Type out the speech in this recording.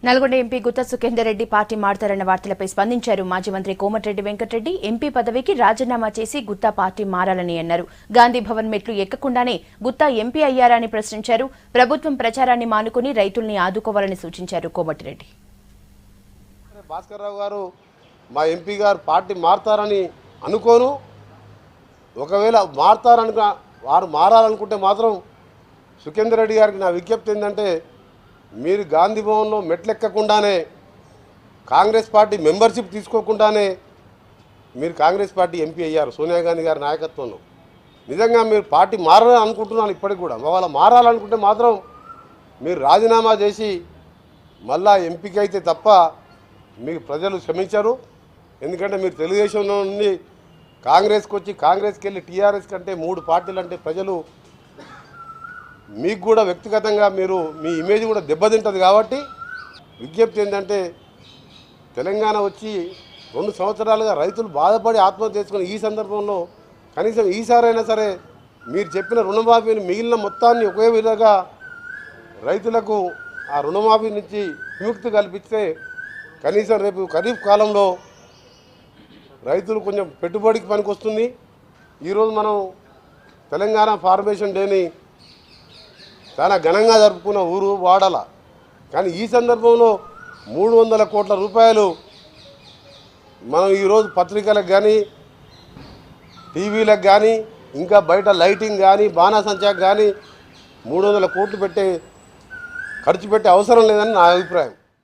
Nalgonda MP Gutta Sukhender Reddy party మారతారన్న వార్తలపై స్పందించారు. మాజీ మంత్రి కోమటిరెడ్డి వెంకటరెడ్డి ఎంపీ పదవికి రాజీనామా చేసి గుత్తా పార్టీ మారాలని అన్నారు. గాంధీ భవన్ మెట్లు ఎక్కకుండానే గుత్తా ఎంపీ అయ్యారా అని ప్రశ్నించారు. ప్రభుత్వం ప్రచారాన్ని మానుకుని రైతుల్ని ఆదుకోవాలని సూచించారు కోమటిరెడ్డి. భాస్కర్రావు గారు మా ఎంపీ గారు పార్టీ మారతారని అనుకోను. ఒకవేళ వారు మారాలనుకుంటే మాత్రం సుఖేందర్ రెడ్డి గారికి నా విజ్ఞప్తి ఏంటంటే, మీరు గాంధీ భవన్లో మెట్లెక్కకుండానే కాంగ్రెస్ పార్టీ మెంబర్షిప్ తీసుకోకుండానే మీరు కాంగ్రెస్ పార్టీ ఎంపీ అయ్యారు సోనియా గాంధీ గారి నాయకత్వంలో. నిజంగా మీరు పార్టీ మారాలని అనుకుంటున్నాను. ఇప్పటికి కూడా వాళ్ళ మారాలనుకుంటే మాత్రం మీరు రాజీనామా చేసి మళ్ళా ఎంపీకి అయితే తప్ప మీకు ప్రజలు క్షమించరు. ఎందుకంటే మీరు తెలుగుదేశంలో నుండి కాంగ్రెస్కి వచ్చి కాంగ్రెస్కి వెళ్ళి టీఆర్ఎస్ కంటే 3 పార్టీలు అంటే ప్రజలు మీకు కూడా వ్యక్తిగతంగా మీ ఇమేజ్ కూడా దెబ్బతింటుంది. కాబట్టి విజ్ఞప్తి ఏంటంటే, తెలంగాణ వచ్చి 2 సంవత్సరాలుగా రైతులు బాధపడి ఆత్మహత్య చేసుకుని ఈ సందర్భంలో కనీసం ఈసారైనా సరే మీరు చెప్పిన రుణమాఫీని మిగిలిన మొత్తాన్ని ఒకే విధంగా రైతులకు ఆ రుణమాఫీ నుంచి విముక్తి కల్పిస్తే కనీసం రేపు ఖరీఫ్ కాలంలో రైతులు కొంచెం పెట్టుబడికి పనికి వస్తుంది. ఈరోజు మనం తెలంగాణ ఫార్మేషన్ డేని చాలా ఘనంగా జరుపుకున్న ఊరు వాడల. కానీ ఈ సందర్భంలో 300 కోట్ల రూపాయలు మనం ఈరోజు పత్రికలకు కానీ టీవీలకు కానీ ఇంకా బయట లైటింగ్ కానీ బాణాసంచాకు కానీ 300 కోట్లు ఖర్చు పెట్టే అవసరం లేదని నా అభిప్రాయం.